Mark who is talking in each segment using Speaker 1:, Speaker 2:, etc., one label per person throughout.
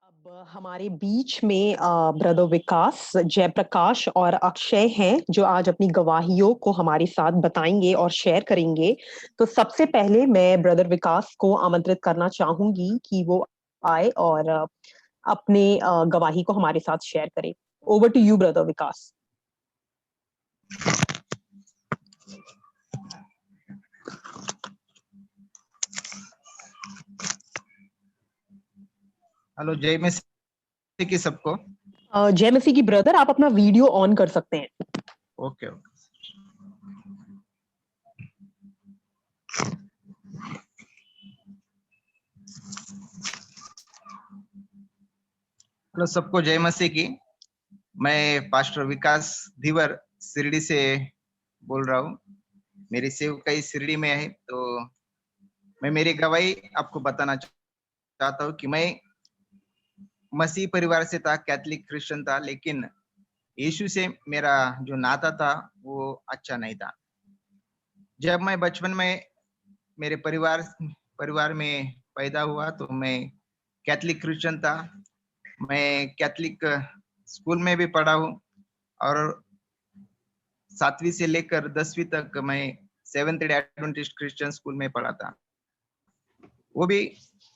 Speaker 1: अब हमारे बीच में ब्रदर विकास, जयप्रकाश और अक्षय हैं जो आज अपनी गवाहियों को हमारे साथ बताएंगे और शेयर करेंगे। तो सबसे पहले मैं ब्रदर विकास को आमंत्रित करना चाहूंगी कि वो आए और अपने गवाही को हमारे साथ शेयर करें। Over to you brother Vikas.
Speaker 2: Hello, जय मसीह की सबको।
Speaker 1: जय मसीह की ब्रदर, आप अपना वीडियो ऑन कर सकते हैं।
Speaker 2: Okay okay. हेलो सबको, जय मसीह की। मैं पास्टर विकास धीवर शिरडी से बोल रहा हूँ। मेरी सेवकाई शिरडी में है, तो मैं मेरी गवाही आपको बताना चाहता हूँ कि मैं मसीह परिवार से था, कैथलिक क्रिश्चियन था, लेकिन यीशु से मेरा जो नाता था वो अच्छा नहीं था। जब मैं बचपन में मेरे परिवार में पैदा हुआ तो मैं कैथलिक क्रिश्चियन था। मैं कैथलिक स्कूल में भी पढ़ा हूँ और 7वीं से लेकर 10वीं तक मैं seventh day Adventist Christian school में पढ़ा था। वो भी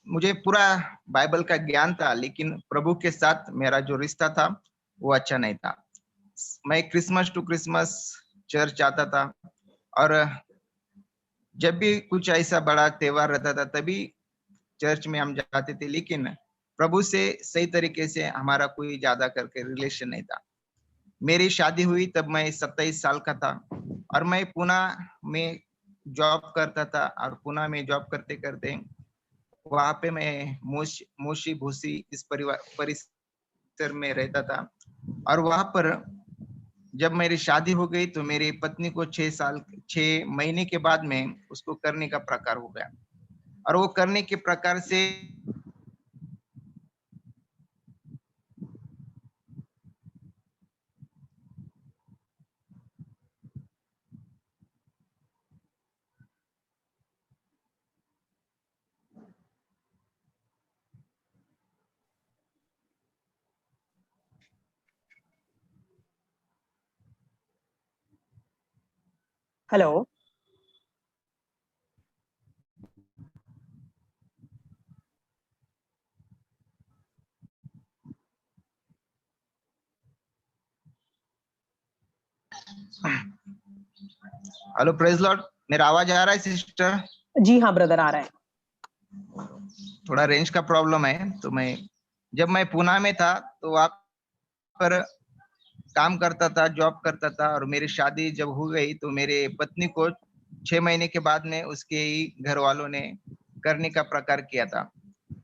Speaker 2: मुझे पूरा बाइबल का ज्ञान था, लेकिन प्रभु के साथ मेरा जो रिश्ता था वो अच्छा नहीं था। मैं क्रिसमस टू क्रिसमस चर्च आता था और जब भी कुछ ऐसा बड़ा त्योहार रहता था तभी चर्च में हम जाते थे, लेकिन प्रभु से सही तरीके से हमारा कोई ज्यादा करके रिलेशन नहीं था। मेरी शादी हुई तब मैं 27 साल का था और मैं पुणे में जॉब करता था और पुणे में जॉब करते करते वहां पे मैं मोशी भूसी इस परिसर में रहता था। और वहां पर जब मेरी शादी हो गई तो मेरी पत्नी को 6 महीने के बाद में उसको करने का प्रकार हो गया और वो करने के प्रकार से
Speaker 1: हेलो।
Speaker 2: Hello, praise Lord. मेरा आवाज आ रहा है सिस्टर?
Speaker 1: जी हाँ ब्रदर, आ रहा है।
Speaker 2: थोड़ा रेंज का प्रॉब्लम है। तो जब मैं पुणे में था तो वहां पर काम करता था, जॉब करता था और मेरी शादी जब हो गई तो मेरे पत्नी को 6 महीने के बाद में उसके ही घर वालों ने करने का प्रकार किया था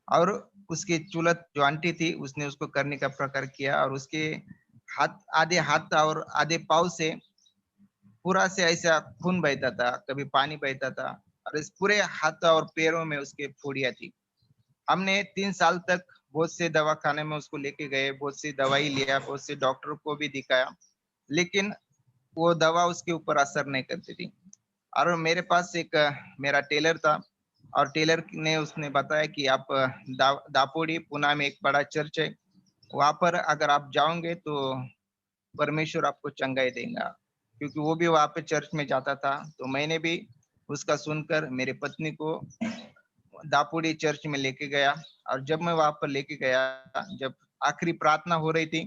Speaker 2: और उसकी चुलत जो आंटी थी उसने उसको करने का प्रकार किया और उसके आधे हाथ और आधे पाँव से पूरा से ऐसा खून बहता था, कभी पानी बहता था और इस पूरे हाथ और पैरों में उसके फोड़ियां थी। हमने 3 साल तक बहुत से दवाखाने में उसको लेके गए, बहुत सी दवाई लिया, बहुत से डॉक्टर को भी दिखाया, लेकिन वो दवा उसके ऊपर असर नहीं करती थी। और मेरे पास एक मेरा टेलर था और टेलर ने उसने बताया कि आप दापोड़ी पुणे में एक बड़ा चर्च है, वहां पर अगर आप जाओगे तो परमेश्वर आपको चंगाई देगा। क्योंकि वो भी वहां पे चर्च में जाता था, तो मैंने भी उसका सुनकर मेरे पत्नी को दापोड़ी चर्च में लेके गया। और जब मैं वहां पर लेके गया, जब आखिरी प्रार्थना हो रही थी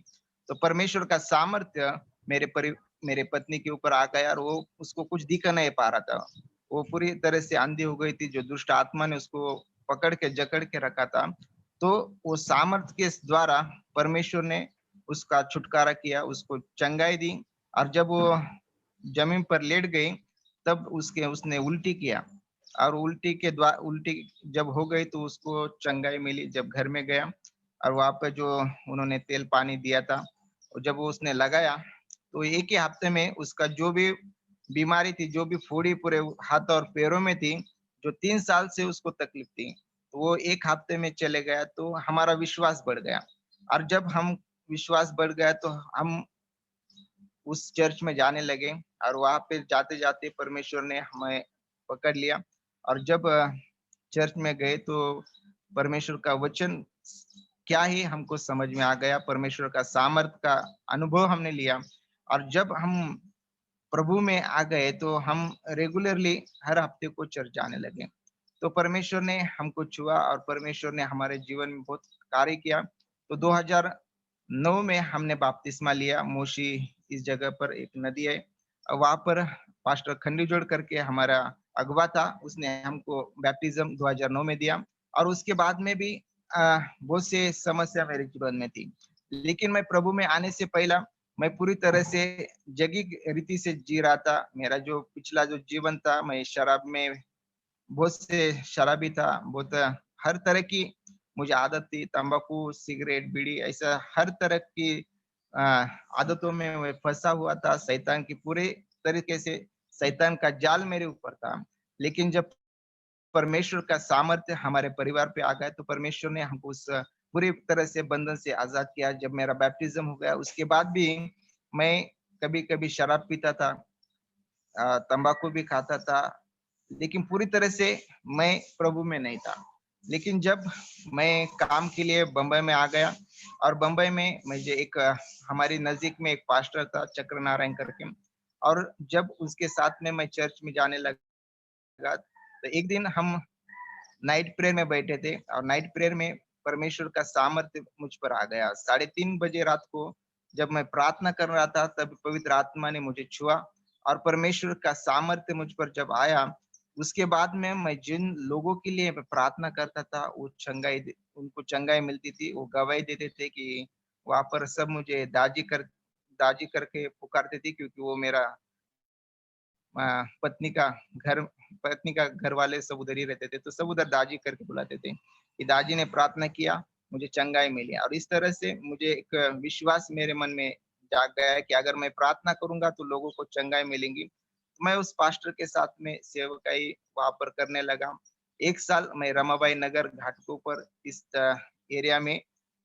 Speaker 2: तो परमेश्वर का सामर्थ्य मेरे पत्नी के ऊपर आ गया और वो उसको कुछ दिख नहीं पा रहा था। वो पूरी तरह से अंधी हो गई थी, जो दुष्ट आत्मा ने उसको पकड़ के जकड़ के रखा था। तो वो सामर्थ्य के द्वारा परमेश्वर ने उसका छुटकारा किया, उसको चंगाई दी। और जब वो जमीन पर लेट गई तब उसने उल्टी किया और उल्टी जब हो गई तो उसको चंगाई मिली। जब घर में गया और वहां पे जो उन्होंने तेल पानी दिया था और जब वो उसने लगाया तो एक ही हफ्ते में उसका जो भी बीमारी थी, जो भी फोड़ी पूरे हाथ और पैरों में थी, जो 3 साल से उसको तकलीफ थी, तो वो 1 हफ्ते में चले गया, तो हमारा विश्वास बढ़ गया। और जब हम विश्वास बढ़ गया तो हम उस चर्च में जाने लगे और वहाँ पे जाते-जाते परमेश्वर ने हमें पकड़ लिया। और जब चर्च में गए तो परमेश्वर का वचन क्या ही हमको समझ में आ गया, परमेश्वर का सामर्थ का अनुभव हमने लिया। और जब हम प्रभु में आ गए तो हम रेगुलरली हर हफ्ते को चर्च जाने लगे। तो परमेश्वर ने हमको छुआ और परमेश्वर ने हमारे जीवन में बहुत कार्य किया। तो 2009 में हमने बपतिस्मा लिया। मोशी इस जगह पर एक नदी है, वहाँ पर पास्टर खंडीजोड़ करके हमारा अगुवा था, उसने हमको बैप्टिज्म 2009 में दिया। और उसके बाद में भी बहुत से समस्या मेरे जीवन में थी। लेकिन मैं प्रभु में आने से पहला मैं पूरी तरह से जगी रीति से जी रहा था। मेरा जो पिछला जो जीवन था, मैं शराब में बहुत से शराबी था, बहुत हर तरह की मुझे आदत थी, तंबाकू, सिगरेट, बीड़ी, ऐसा हर तरह की अ, आदतों में मैं फँसा हुआ था। शैतान की पूरे तरीके से शैतान का जाल मेरे ऊपर था। लेकिन जब परमेश्वर का सामर्थ्य हमारे परिवार पे आ गया, तो परमेश्वर ने हमको उस पूरी तरह से बंधन से आज़ाद किया। जब मेरा बैप्टिज़्म हो गया, उसके बाद भी मैं कभी-कभी शराब पीता था, तंबाकू भी खाता था, लेकिन पूरी तरह से मैं प्रभु में नहीं था। लेकिन जब मैं काम के लिए बम्बई में आ गया और बम्बई में मुझे एक हमारी नज़दीक में एक पास्टर था चक्र नारायण करके, और जब उसके साथ में मैं चर्च में जाने लगा, तो एक दिन हम नाइट प्रेयर में बैठे थे और नाइट प्रेयर में परमेश्वर का सामर्थ्य मुझ पर आ गया। 3:30 बजे रात को जब मैं प्रार्थना कर रहा था, तब पवित्र आत्मा ने मुझे छुआ और परमेश्वर का सामर्थ्य मुझ पर जब आया, उसके बाद में मैं जिन लोगों के लिए मैं प्रार्थना करता था, वो उनको चंगाई मिलती थी। वो गवाही देते थे कि वहाँ पर सब मुझे दाजी करके पुकारते थे, क्योंकि वो मेरा अ, पत्नी का घर पत्नी का घरवाले सब उधर ही रहते थे, तो सब उधर दाजी करके बुलाते थे, कि दाजी ने प्रार्थना किया, मुझे चंगाई मिली। और इस तरह से मुझे एक विश्वास मेरे मन में जाग गया है कि अगर मैं प्रार्थना करूँगा तो लोगों को चंगाई मिलेंगी। तो मैं उस पास्टर के साथ में सेवकाई वहाँ पर करने लगा। 1 साल मैं रमाबाई नगर घाटकों पर इस एरिया में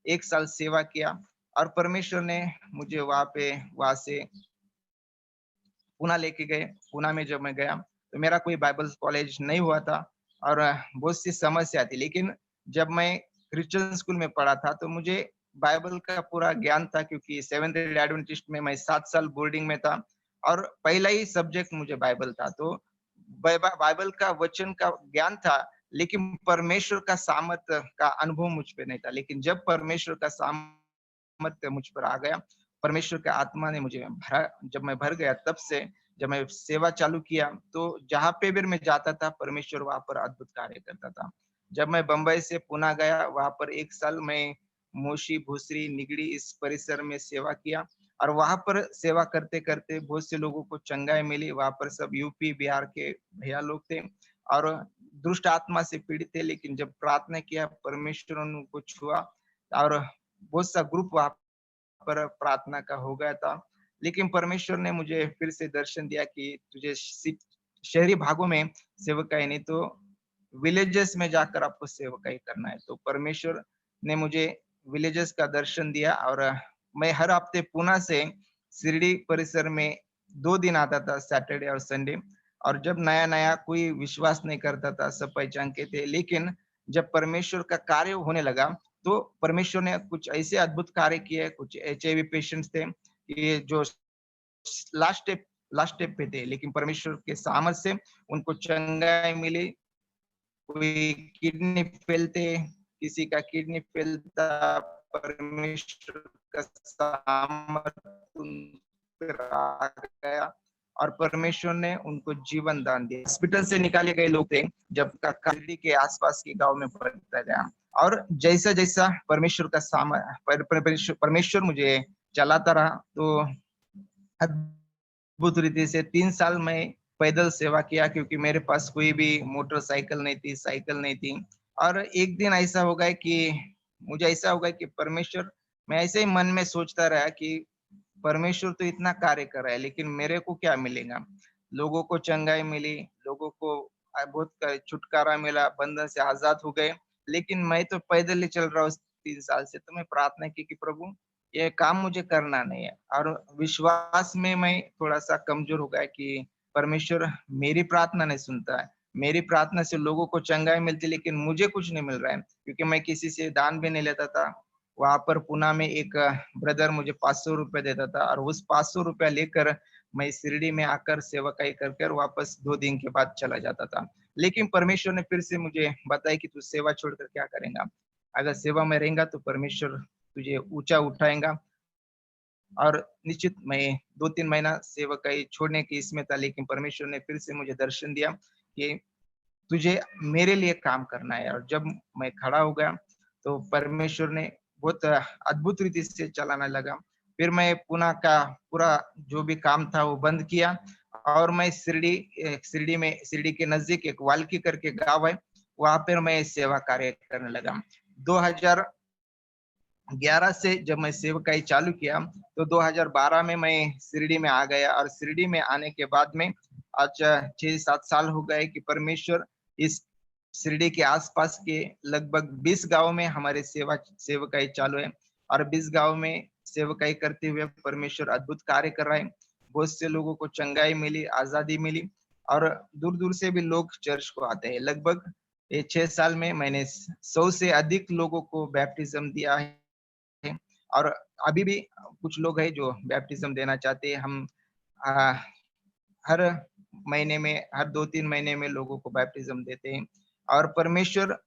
Speaker 2: 1 साल सेवा किया और परमेश्वर ने मुझे वहाँ से पूना लेके गए। पूना में जब मैं गया, तो मेरा कोई बाइबल कॉलेज नहीं हुआ था और बहुत सी समस्या थी। लेकिन जब मैं क्रिश्चियन स्कूल में पढ़ा था, तो मुझे बाइबल का पूरा ज्ञान था, क्योंकि सेवेंथ डे एडवेंटिस्ट में मैं 7 साल बोर्डिंग में था और पहला ही सब्जेक्ट मुझे बाइबल था। तो बाइबल का वचन का ज्ञान था, लेकिन परमेश्वर का सामर्थ्य का अनुभव मुझ पे नहीं था। लेकिन जब परमेश्वर का सामर्थ्य मुझ पर आ गया, परमेश्वर के आत्मा ने मुझे भरा, जब मैं भर गया, तब से जब मैं सेवा चालू किया, तो जहाँ पे भी मैं जाता था, परमेश्वर वहाँ पर अद्भुत कार्य करता था। जब मैं बम्बई से पुणे गया, वहाँ पर 1 साल मैं मोशी, भूसरी, निगड़ी इस परिसर में सेवा किया और वहाँ पर सेवा करते-करते बहुत से लोगों को चंगाई मिली। वहाँ पर सब यूपी, बिहार के भैया लोग थे और दुष्ट आत्मा से पीड़ित थे, लेकिन जब प्रार्थना किया, परमेश्वर ने उनको छुआ और बहुत सा ग्रुप वहाँ पर प्रार्थना का हो गया था। लेकिन परमेश्वर ने मुझे फिर से दर्शन दिया कि तुझे शहरी भागों में सेवकाई नहीं, तो विलेजेस में जाकर आपको सेवकाई करना है। तो परमेश्वर ने मुझे विलेजेस का दर्शन दिया और मैं हर हफ्ते पुणे से शिरडी परिसर में 2 दिन आता था, सैटरडे और संडे। और जब नया-नया कोई विश्वास नहीं करता था, सब पहचान के थे। लेकिन जब परमेश्वर का कार्य होने लगा, तो परमेश्वर ने कुछ ऐसे अद्भुत कार्य किए। कुछ एचआईवी पेशेंट्स थे, ये जो लास्ट स्टेप लास्ट स्टेप पे थे, लेकिन परमेश्वर के सामर्थ्य से उनको चंगाई मिली। कोई किडनी फेल थे, किसी का किडनी फेल था, परमेश्वर का सामर्थ्य उन पर आ गया और परमेश्वर ने उनको जीवन दान दिया। हॉस्पिटल से निकाले गए लोग थे, जब का शिरडी के आसपास के गाँव में बढ़ता गया और जैसा-जैसा परमेश्वर का परमेश्वर मुझे चलाता रहा, तो अद्भुत रीति से 3 साल मैं पैदल सेवा किया, क्योंकि मेरे पास कोई भी मोटरसाइकिल नहीं थी, साइकिल नहीं थी। और एक दिन ऐसा हो गया कि मुझे ऐसा हो गया कि परमेश्वर, मैं ऐसे ही मन में सोचता रहा कि परमेश्वर तो इतना कार्य कर रहा है, लेकिन मेरे को क्या मिलेगा? लोगों को चंगाई मिली, लोगों को बहुत छुटकारा मिला, बंधन से आज़ाद हो गए। लेकिन मैं तो पैदल ही चल रहा हूँ 3 साल से। तो मैं प्रार्थना की कि प्रभु ये काम मुझे करना नहीं है, और विश्वास में मैं थोड़ा-सा कमज़ोर हो गया कि परमेश्वर मेरी प्रार्थना नहीं सुनता है। मेरी प्रार्थना से लोगों को चंगाई मिलती है, लेकिन मुझे कुछ नहीं मिल रहा है, क्योंकि मैं किसी से दान भी नहीं लेता था। वहाँ पर पुणे में एक ब्रदर मुझे ₹500 देता था, और उस ₹500 लेकर मैं शिरडी में आकर सेवकाई कर कर वापस 2 दिन के बाद चला जाता था। लेकिन परमेश्वर ने फिर से मुझे बताया कि तू सेवा छोड़कर क्या करेगा? अगर सेवा में रहेगा तो परमेश्वर तुझे ऊँचा उठाएगा। और निश्चित मैं 2-3 महीना सेवकाई छोड़ने की इसमें था, लेकिन परमेश्वर ने फिर से मुझे दर्शन दिया कि तुझे मेरे लिए काम करना है। और जब मैं खड़ा हो गया, तो परमेश्वर ने बहुत अद्भुत रीति से चलाने लगा। फिर मैं पुणे का पूरा जो भी काम था वो बंद किया, और मैं शिरडी के नज़दीक एक वाल्की करके गाँव है, वहाँ पर मैं सेवा कार्य करने लगा। 2011 से जब मैं सेवकाई चालू किया, तो 2012 में मैं शिरडी में आ गया, और शिरडी में आने के बाद में आज 6-7 साल हो गए कि परमेश्वर इस शिरडी के आसपास के लगभग 20 गाँव में हमारे सेवकाई चालू है, और 20 गाँव में सेवकाई करते हुए परमेश्वर अद्भुत कार्य कर रहा है। बहुत से लोगों को चंगाई मिली, आज़ादी मिली, और दूर-दूर से भी लोग चर्च को आते हैं। लगभग ये 6 साल में मैंने 100 से अधिक लोगों को बैप्टिज़्म दिया है। और अभी भी कुछ लोग हैं जो बैप्टिज्म देना चाहते हैं। हम अ, हर महीने में, हर 2-3 महीने में लोगों को बैप्टिज्म देते हैं, और परमेश्वर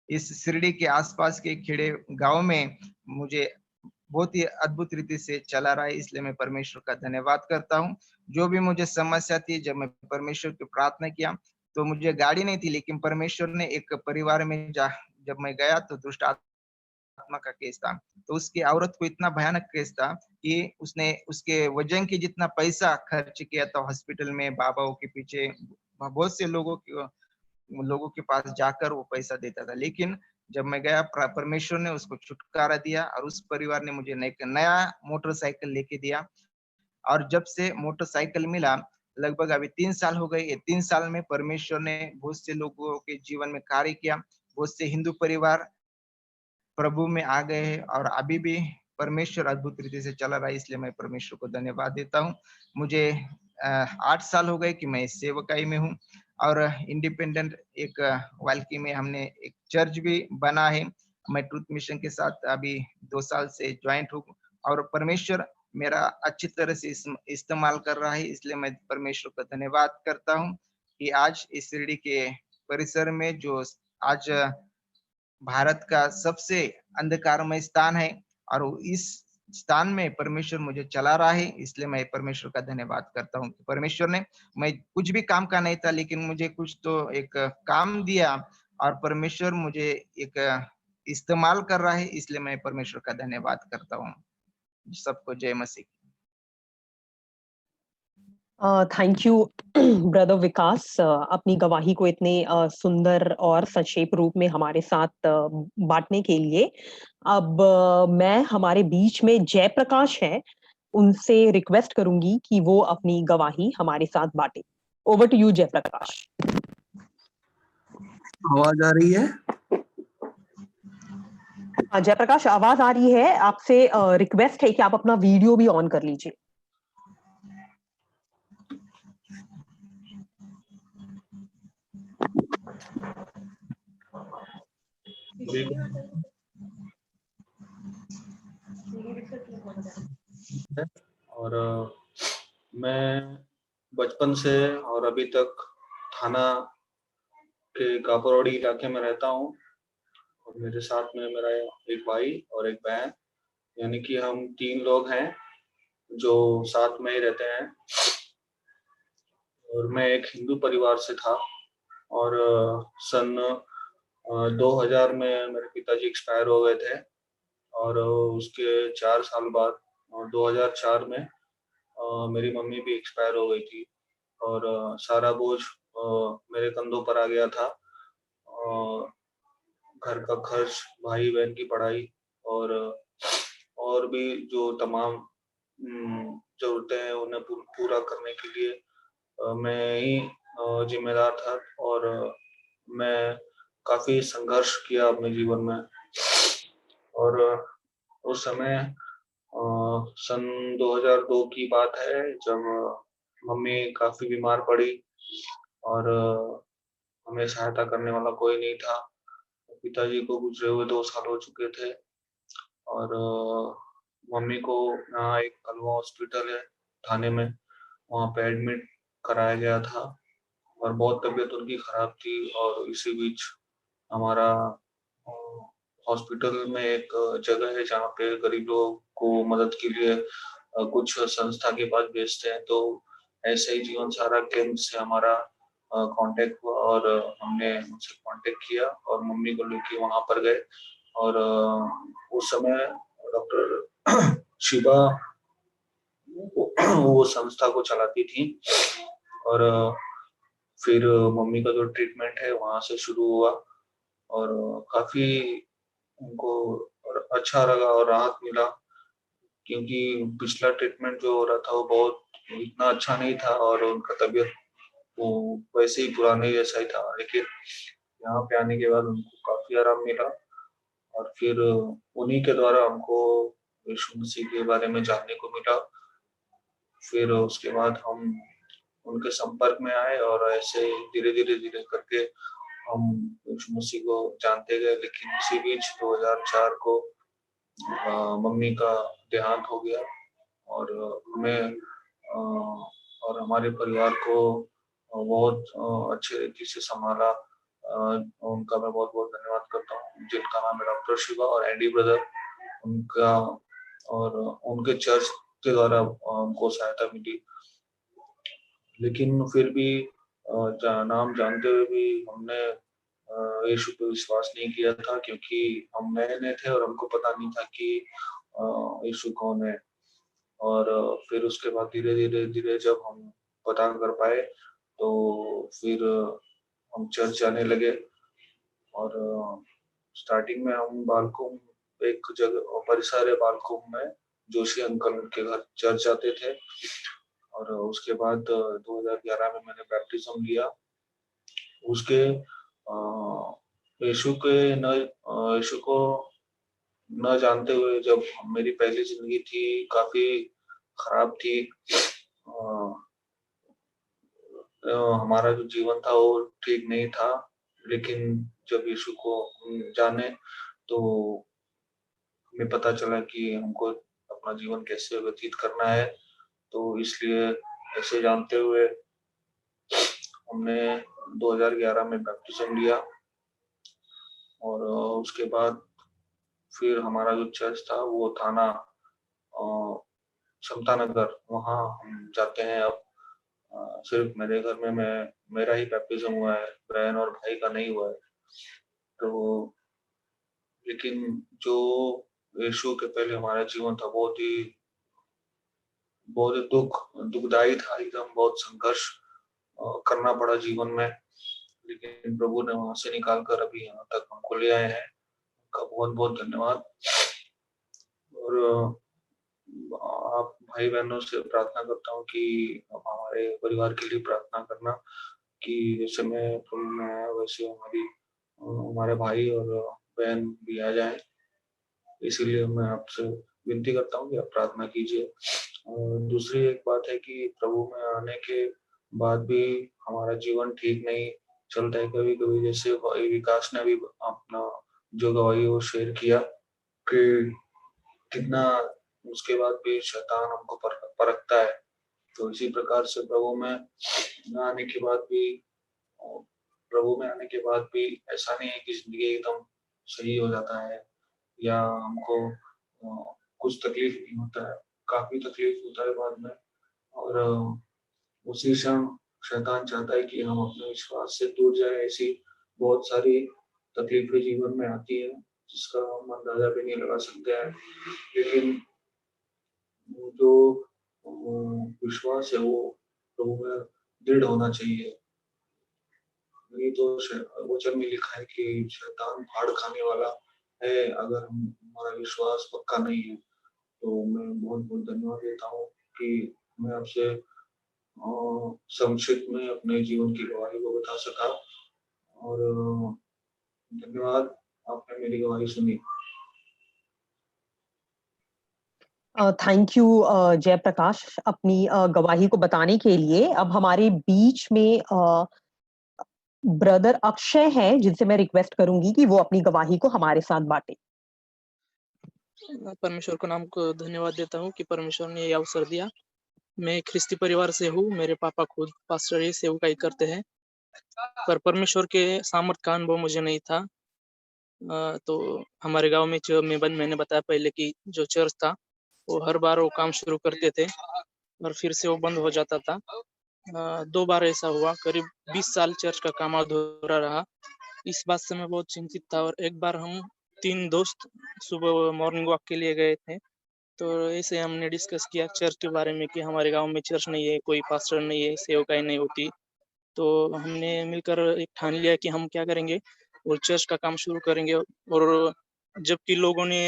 Speaker 2: इस शिरडी के आसपास के खेड़े गाँव में मुझे बहुत ही अद्भुत रीति से चला रहा है, इसलिए मैं परमेश्वर का धन्यवाद करता हूँ। जो भी मुझे समस्या थी, जब मैं परमेश्वर की प्रार्थना किया, तो मुझे गाड़ी नहीं थी, लेकिन परमेश्वर ने एक परिवार में जब मैं गया तो दुष्ट आत्मा का केस था। तो उसकी औरत को इतना भयानक केस था कि उसने उसके वजन के जितना पैसा खर्च किया था हॉस्पिटल में, बाबाओं के पीछे, बहुत से लोगों के पास जाकर वो पैसा देता था। लेकिन जब मैं गया, परमेश्वर ने उसको छुटकारा दिया, और उस परिवार ने मुझे एक नया मोटरसाइकिल लेके दिया। और जब से मोटरसाइकिल मिला, लगभग अभी 3 साल हो गए। ये 3 साल में परमेश्वर ने बहुत से लोगों के जीवन में कार्य किया। बहुत से हिंदू परिवार प्रभु में आ गए हैं, और अभी भी परमेश्वर अद्भुत रीति से चला रहा है, इसलिए मैं परमेश्वर को धन्यवाद देता हूँ। मुझे 8 साल हो गए कि मैं सेवकाई में हूँ, और इंडिपेंडेंट एक वाल्की में हमने एक चर्च भी बना है। मैं ट्रुथ मिशन के साथ अभी 2 साल से जॉइंट हूँ, और परमेश्वर मेरा अच्छी तरह से इस्तेमाल कर रहा है, इसलिए मैं परमेश्वर का धन्यवाद करता हूँ कि आज इस शिरडी के परिसर में जो आज भारत का सबसे अंधकारमय स्थान है, और इस स्थान में परमेश्वर मुझे चला रहा है, इसलिए मैं परमेश्वर का धन्यवाद करता हूँ। परमेश्वर ने, मैं कुछ भी काम का नहीं था, लेकिन मुझे कुछ तो एक काम दिया, और परमेश्वर मुझे एक इस्तेमाल कर रहा है, इसलिए मैं परमेश्वर का धन्यवाद करता हूँ। सबको जय मसीह।
Speaker 1: थैंक यू ब्रदर विकास, अपनी गवाही को इतने सुंदर और संक्षेप रूप में हमारे साथ बांटने के लिए। अब मैं हमारे बीच में जयप्रकाश है, उनसे रिक्वेस्ट करूंगी कि वो अपनी गवाही हमारे साथ बांटे। Over to you Jayprakash.
Speaker 3: आवाज आ रही है?
Speaker 1: जयप्रकाश, आवाज आ रही है। आपसे रिक्वेस्ट है कि आप अपना वीडियो भी ऑन कर लीजिए।
Speaker 3: और मैं बचपन से और अभी तक थाना के कापरोड़ी इलाके में रहता हूँ, और मेरे साथ में मेरा एक भाई और एक बहन, यानी कि हम 3 लोग हैं जो साथ में ही रहते हैं। और मैं एक हिंदू परिवार से था, और सन 2000 में मेरे पिताजी एक्सपायर हो गए थे, और उसके 4 साल बाद 2004 में मेरी मम्मी भी एक्सपायर हो गई थी, और सारा बोझ मेरे कंधों पर आ गया था। घर का खर्च, भाई बहन की पढ़ाई, और भी जो तमाम जरूरतें हैं उन्हें पूरा करने के लिए मैं ही जिम्मेदार था। और मैं काफी संघर्ष किया अपने जीवन में। और उस समय सन 2002 की बात है, जब मम्मी काफी बीमार पड़ी और हमें सहायता करने वाला कोई नहीं था। पिताजी को गुजरे हुए 2 साल हो चुके थे और मम्मी को यहाँ एक कलवा हॉस्पिटल है थाने में, वहाँ पे एडमिट कराया गया था और बहुत तबीयत उनकी खराब थी। और इसी बीच हमारा हॉस्पिटल में एक जगह है जहाँ पे गरीब लोगों को मदद के लिए कुछ संस्था के पास भेजते हैं। तो ऐसे ही जीवन सारा केंद्र से हमारा कांटेक्ट हुआ और हमने उनसे कांटेक्ट किया और मम्मी को लेके वहां पर गए। और उस समय डॉक्टर शिवा वो संस्था को चलाती थी। और फिर मम्मी का जो ट्रीटमेंट है वहां से शुरू हुआ और काफी उनको अच्छा लगा और राहत मिला, क्योंकि पिछला ट्रीटमेंट जो हो रहा था वो बहुत इतना अच्छा नहीं था और उनका तबीयत वो वैसे ही पुराने जैसा ही था। लेकिन यहाँ पे आने के बाद उनको काफी आराम मिला और फिर उन्हीं के द्वारा हमको यीशु मसीह के बारे में जानने को मिला। फिर उसके बाद हम उनके संपर्क में आए और ऐसे धीरे करके हम यीशु मसीह को जानते गए। लेकिन इसी बीच 2004 को मम्मी का देहांत हो गया और हमें और हमारे परिवार को बहुत अच्छे रीति से संभाला। उनका मैं बहुत बहुत धन्यवाद करता हूँ, जिनका नाम है डॉक्टर शिवा और एडी ब्रदर। उनका और उनके चर्च के द्वारा उनको सहायता मिली। लेकिन फिर भी नाम जानते हुए भी हमने यीशु पे विश्वास नहीं किया था, क्योंकि हम नए नए थे और हमको पता नहीं था कि यीशु कौन है। और फिर उसके बाद धीरे जब हम पता कर पाए तो फिर हम चर्च जाने लगे। और स्टार्टिंग में हम बालकुम एक जगह परिसर है बालकुम में, जोशी अंकल के घर चर्च जाते थे। और उसके बाद 2011 में मैंने बैप्टिज्म लिया। उसके यीशु को न जानते हुए जब मेरी पहली जिंदगी थी काफी खराब थी। हमारा जो जीवन था वो ठीक नहीं था। लेकिन जब यीशु को जाने तो हमें पता चला कि हमको अपना जीवन कैसे व्यतीत करना है। तो इसलिए ऐसे जानते हुए हमने 2011 में बैप्टिज्म लिया। और उसके बाद फिर हमारा जो चर्च था वो थाना समता नगर, वहाँ हम जाते हैं अब। सिर्फ मेरे घर में मेरा ही बैप्टिज्म हुआ है, बहन और भाई का नहीं हुआ है। तो लेकिन जो यीशु के पहले हमारा जीवन था बहुत ही दुखदायी था एकदम। बहुत संघर्ष करना पड़ा जीवन में, लेकिन प्रभु ने वहां से निकाल कर अभी यहाँ तक हमको ले आए हैं। उनका बहुत बहुत धन्यवाद। और आप भाई बहनों से प्रार्थना करता हूँ कि आप हमारे परिवार के लिए प्रार्थना करना कि जैसे मैं प्रभु में आया वैसे हमारे भाई और बहन भी आ जाए। इसीलिए मैं आपसे विनती करता हूँ कि आप प्रार्थना कीजिए। और दूसरी एक बात है कि प्रभु में आने के बाद भी हमारा जीवन ठीक नहीं चलता है कभी कभी। जैसे भाई विकास ने भी अपना जो गवाही वो शेयर किया कि कितना उसके बाद भी शैतान हमको परखता है। तो इसी प्रकार से प्रभु में आने के बाद भी ऐसा नहीं है कि जिंदगी एकदम सही हो जाता है या हमको कुछ तकलीफ नहीं होता है। काफी तकलीफ होता है बाद में। और उसी क्षण शैतान चाहता है कि हम अपने विश्वास से दूर जाए। ऐसी बहुत सारी तकलीफें जीवन में आती है जिसका हम अंदाजा भी नहीं लगा सकते हैं। लेकिन जो विश्वास है वो प्रभु में दृढ़ होना चाहिए। नहीं तो वचन में लिखा है कि शैतान फाड़ खाने वाला है अगर हमारा विश्वास पक्का नहीं है। तो मैं बहुत बहुत धन्यवाद देता हूँ कि मैं आपसे संक्षिप्त में अपने जीवन की गवाही को बता सका। और धन्यवाद, आपने मेरी गवाही सुनी।
Speaker 1: थैंक यू जयप्रकाश अपनी गवाही को बताने के लिए। अब हमारे बीच में ब्रदर अक्षय है, जिनसे मैं रिक्वेस्ट करूंगी कि वो अपनी गवाही को हमारे साथ बांटे।
Speaker 4: परमेश्वर को नाम को धन्यवाद देता हूँ कि परमेश्वर ने ये अवसर दिया। मैं ख्रिस्ती परिवार से हूँ, मेरे पापा खुद पास्टरी सेवकाई करते हैं, पर परमेश्वर के सामर्थ का अनुभव मुझे नहीं था। तो हमारे गांव में जो मैंने बताया पहले कि जो चर्च था वो हर बार वो काम शुरू करते थे और फिर से वो बंद हो जाता था। 2 बार ऐसा हुआ, करीब 20 साल चर्च का काम अधूरा रहा। इस बात से मैं बहुत चिंतित था और एक बार हम 3 दोस्त सुबह मॉर्निंग वॉक के लिए गए थे। तो ऐसे हमने डिस्कस किया चर्च के बारे में कि हमारे गांव में चर्च नहीं है, कोई पास्टर नहीं है, सेवकाई नहीं होती। तो हमने मिलकर एक ठान लिया कि हम क्या करेंगे और चर्च का काम शुरू करेंगे। और जबकि लोगों ने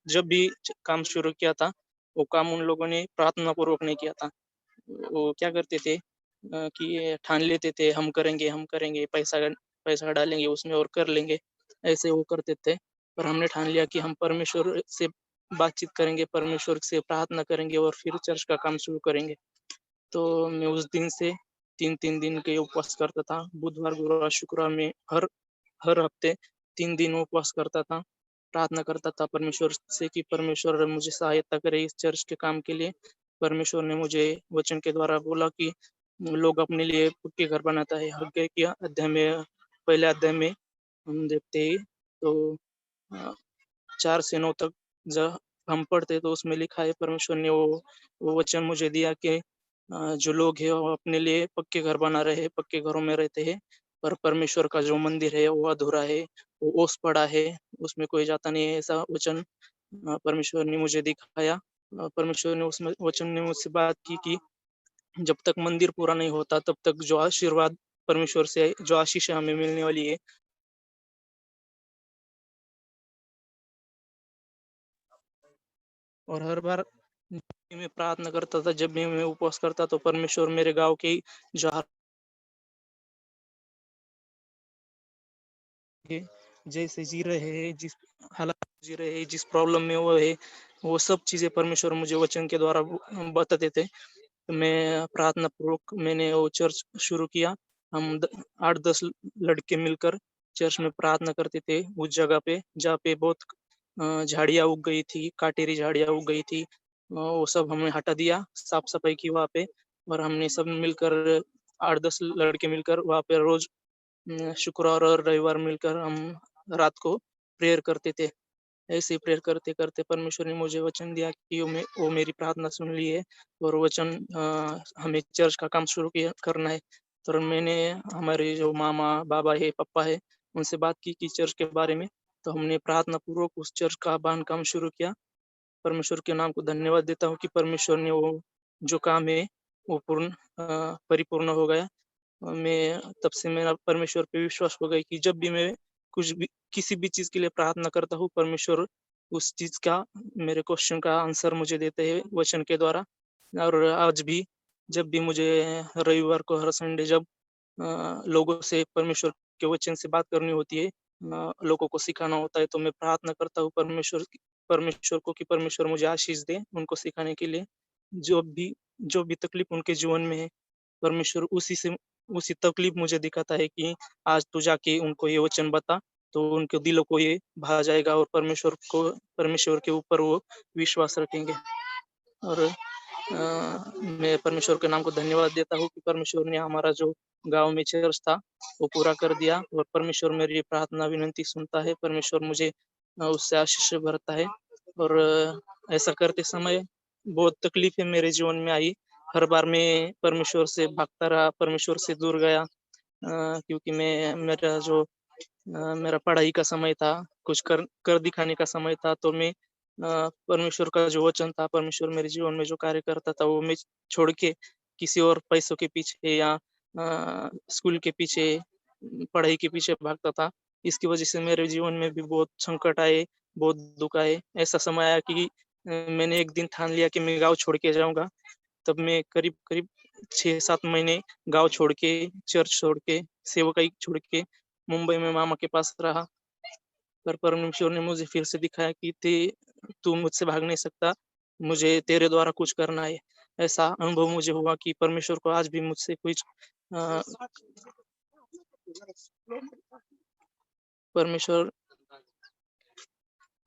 Speaker 4: जब भी काम शुरू किया था, वो काम उन लोगों ने प्रार्थना पूर्वक नहीं किया था। वो क्या करते थे कि ठान लेते थे हम करेंगे, पैसा डालेंगे उसमें और कर लेंगे, ऐसे वो करते थे। पर हमने ठान लिया कि हम परमेश्वर से बातचीत करेंगे, परमेश्वर से प्रार्थना करेंगे और फिर चर्च का काम शुरू करेंगे। तो मैं उस दिन से 3-3 दिन के उपवास करता था। बुधवार, गुरुवार, शुक्रवार में हर हफ्ते 3 दिन उपवास करता था। प्रार्थना करता था परमेश्वर से कि परमेश्वर मुझे सहायता करे इस चर्च के काम के लिए। परमेश्वर ने मुझे वचन के द्वारा बोला कि लोग अपने लिए पक्के घर बनाता है। हग्गै के अध्याय में, पहले अध्याय में हम देखते हैं तो 4 से 9 तक जब हम पढ़ते तो उसमें लिखा है, परमेश्वर ने वो वचन मुझे दिया कि जो लोग हैं वो अपने लिए पक्के घर बना रहे हैं, पक्के घरों में रहते हैं, पर परमेश्वर का जो मंदिर है वो अधूरा है, वो ओस पड़ा है, उसमें कोई जाता नहीं है। ऐसा वचन परमेश्वर ने मुझे दिखाया। परमेश्वर ने उसमें वचन ने मुझसे बात की कि जब तक मंदिर पूरा नहीं होता तब तक जो आशीर्वाद परमेश्वर से, जो आशीष हमें मिलने वाली है, और हर बार मैं प्रार्थना करता था, जब भी मैं उपवास करता तो परमेश्वर मेरे गांव के जो जैसे जी रहे हैं, जिस हालात में जी रहे हैं, जिस प्रॉब्लम में वो है, वो सब चीजें परमेश्वर मुझे वचन के द्वारा बताते थे। तो मैं प्रार्थना पूर्वक मैंने वो चर्च शुरू किया। हम 8-10 लड़के मिलकर चर्च में प्रार्थना करते थे उस जगह पे जहाँ पे बहुत झाड़ियाँ उग गई थी, काटेरी झाड़ियाँ उग गई थी। वो सब हमने हटा दिया, साफ सफाई की वहाँ पे। और हमने सब मिलकर 8-10 लड़के मिलकर वहाँ पे रोज शुक्रवार और रविवार मिलकर हम रात को प्रेयर करते थे। ऐसे ही प्रेयर करते करते परमेश्वर ने मुझे वचन दिया कि वो मेरी प्रार्थना सुन ली है और वचन हमें चर्च का काम शुरू किया करना है। तो मैंने हमारे जो मामा बाबा है, पापा है, उनसे बात की कि चर्च के बारे में। तो हमने प्रार्थना पूर्वक उस चर्च का बांधकाम शुरू किया। परमेश्वर के नाम को धन्यवाद देता हूँ कि परमेश्वर ने वो जो काम है वो परिपूर्ण हो गया। मैं तब से मेरा परमेश्वर पे विश्वास हो गया कि जब भी मैं कुछ भी किसी भी चीज़ के लिए प्रार्थना करता हूँ, परमेश्वर उस चीज़ का, मेरे क्वेश्चन का आंसर मुझे देते हैं वचन के द्वारा। और आज भी जब भी मुझे रविवार को हर संडे जब लोगों से परमेश्वर के वचन से बात करनी होती है, लोगों को सिखाना होता है, तो मैं प्रार्थना करता हूँ परमेश्वर को कि परमेश्वर मुझे आशीष दे उनको सिखाने के लिए। जो भी तकलीफ उनके जीवन में है, परमेश्वर उसी तकलीफ मुझे दिखाता है कि आज तू जाके उनको ये वचन बता, तो उनके दिलों को ये भा जाएगा और परमेश्वर के ऊपर वो विश्वास रखेंगे। और मैं परमेश्वर के नाम को धन्यवाद देता हूँ कि परमेश्वर ने हमारा जो गाँव में चर्च था वो पूरा कर दिया और परमेश्वर मेरी प्रार्थना विनती सुनता है। परमेश्वर मुझे उससे आशीष भरता है। और ऐसा करते समय बहुत तकलीफें मेरे जीवन में आई। हर बार मैं परमेश्वर से भागता रहा, परमेश्वर से दूर गया, क्योंकि मेरा पढ़ाई का समय था, कुछ कर दिखाने का समय था, तो मैं परमेश्वर का जो वचन था, परमेश्वर मेरे जीवन में जो कार्य करता था, वो मैं छोड़ के किसी और पैसों के पीछे या स्कूल के पीछे, पढ़ाई के पीछे भागता था। इसकी वजह से मेरे जीवन में भी बहुत संकट आए, बहुत दुःख आए। ऐसा समय आया कि मैंने एक दिन ठान लिया कि मैं गाँव छोड़ के जाऊँगा। तब मैं करीब 6-7 महीने गाँव छोड़ के, चर्च छोड़ के, सेवकाई छोड़ के मुंबई में मामा के पास रहा। पर परमेश्वर ने मुझे फिर से दिखाया कि तू मुझसे भाग नहीं सकता, मुझे तेरे द्वारा कुछ करना है। ऐसा अनुभव मुझे हुआ कि परमेश्वर को आज भी मुझसे कुछ अ, परमेश्वर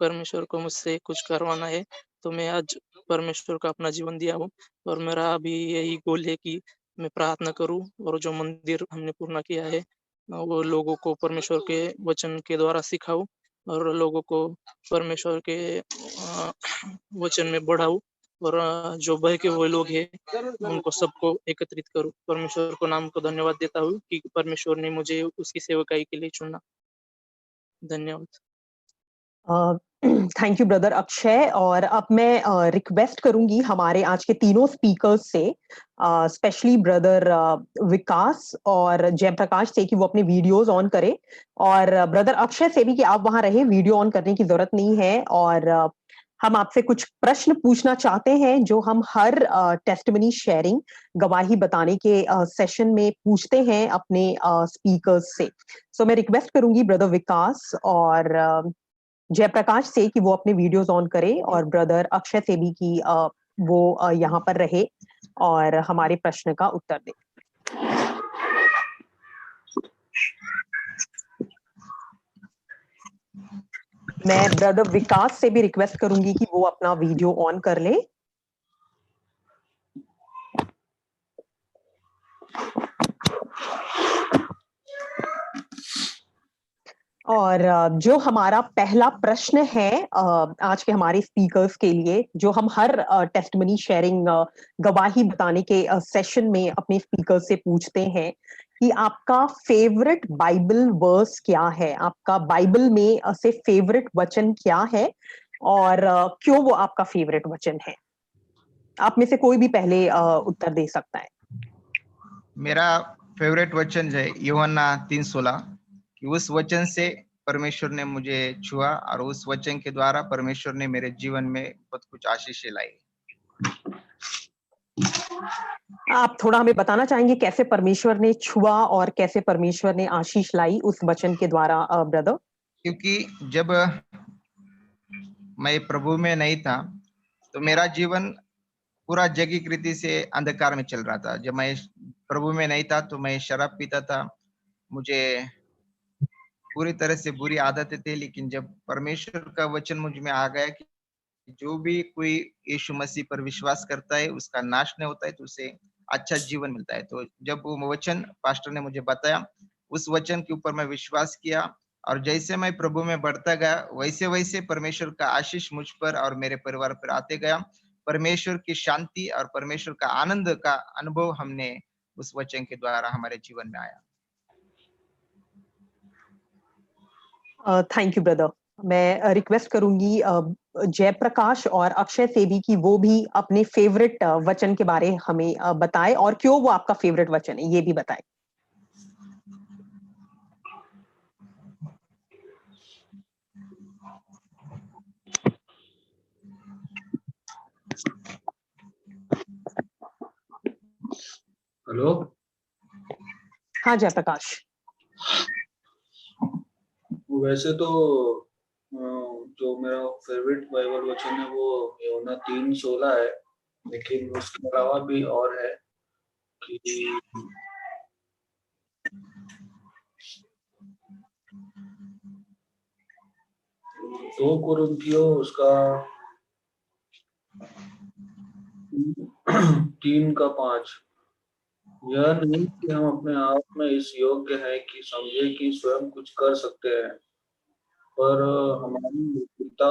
Speaker 4: परमेश्वर को मुझसे कुछ करवाना है, तो मैं आज परमेश्वर को अपना जीवन दिया हूँ और मेरा अभी यही गोल है कि मैं प्रार्थना करूँ और जो मंदिर हमने पूर्ण किया है, वो लोगों को परमेश्वर के वचन के द्वारा सिखाऊँ और लोगों को परमेश्वर के वचन में बढ़ाऊँ और जो बहके हुए लोग हैं, उनको सबको एकत्रित करूँ। परमेश्वर को नाम को धन्यवाद देता हूँ कि परमेश्वर ने मुझे उसकी सेवकाई के लिए चुना। धन्यवाद।
Speaker 1: Thank you brother Akshay. और अब मैं रिक्वेस्ट करूंगी हमारे आज के तीनों स्पीकर्स से, स्पेशली ब्रदर विकास और जयप्रकाश से, कि वो अपने वीडियोस ऑन करें, और ब्रदर अक्षय से भी कि आप वहां रहे, वीडियो ऑन करने की जरूरत नहीं है। और हम आपसे कुछ प्रश्न पूछना चाहते हैं जो हम हर टेस्टिमनी शेयरिंग, गवाही बताने के सेशन में पूछते हैं अपने स्पीकर्स से। सो मैं रिक्वेस्ट करूंगी ब्रदर विकास और जयप्रकाश से कि वो अपने वीडियोस ऑन करे, और ब्रदर अक्षय से भी कि वो यहाँ पर रहे और हमारे प्रश्न का उत्तर दे। मैं ब्रदर विकास से भी रिक्वेस्ट करूंगी कि वो अपना वीडियो ऑन कर ले। और जो हमारा पहला प्रश्न है आज के हमारे स्पीकर्स के लिए, जो हम हर टेस्टिमनी शेयरिंग, गवाही बताने के सेशन में अपने स्पीकर्स से पूछते हैं कि आपका फेवरेट बाइबल वर्स क्या है, आपका बाइबल में से फेवरेट वचन क्या है, और क्यों वो आपका फेवरेट वचन है। आप में से कोई भी पहले उत्तर दे सकता है।
Speaker 2: मेरा फेवरेट वचन है यूहन्ना 3:16, कि उस वचन से परमेश्वर ने मुझे छुआ और उस वचन के द्वारा परमेश्वर ने मेरे जीवन में बहुत कुछ आशीषें लाई।
Speaker 1: आप थोड़ा हमें बताना चाहेंगे कैसे परमेश्वर ने छुआ और कैसे परमेश्वर ने आशीष लाई उस वचन के द्वारा ब्रदर?
Speaker 2: क्योंकि जब मैं प्रभु में नहीं था तो मेरा जीवन पूरा जैविक रीति से अंधकार में चल रहा था। जब मैं प्रभु में नहीं था तो मैं शराब पीता था, मुझे पूरी तरह से बुरी आदतें थी। लेकिन जब परमेश्वर का वचन मुझ में आ गया कि जो भी कोई यीशु मसीह पर विश्वास करता है उसका नाश नहीं होता है, तो उसे अच्छा जीवन मिलता है। तो जब वो वचन पास्टर ने मुझे बताया, उस वचन के ऊपर मैं विश्वास किया, और जैसे मैं प्रभु में बढ़ता गया वैसे वैसे परमेश्वर का आशीष मुझ पर और मेरे परिवार पर आते गया। परमेश्वर की शांति और परमेश्वर का आनंद का अनुभव हमने उस वचन के द्वारा हमारे जीवन में आया।
Speaker 1: Thank you brother. मैं रिक्वेस्ट करूंगी जयप्रकाश और अक्षय से भी कि वो भी अपने फेवरेट वचन के बारे हमें बताएं, और क्यों वो आपका फेवरेट वचन है ये भी बताएं।
Speaker 3: हेलो।
Speaker 1: हाँ जयप्रकाश।
Speaker 3: वैसे तो जो मेरा फेवरेट बाइबल वचन है वो यूहन्ना 3:16 है, लेकिन उसके अलावा भी और है कि 2 कुरिन्थियों उसका 3:5, यह नहीं कि हम अपने आप में इस योग्य हैं कि समझे कि स्वयं कुछ कर सकते हैं, पर हमारी योग्यता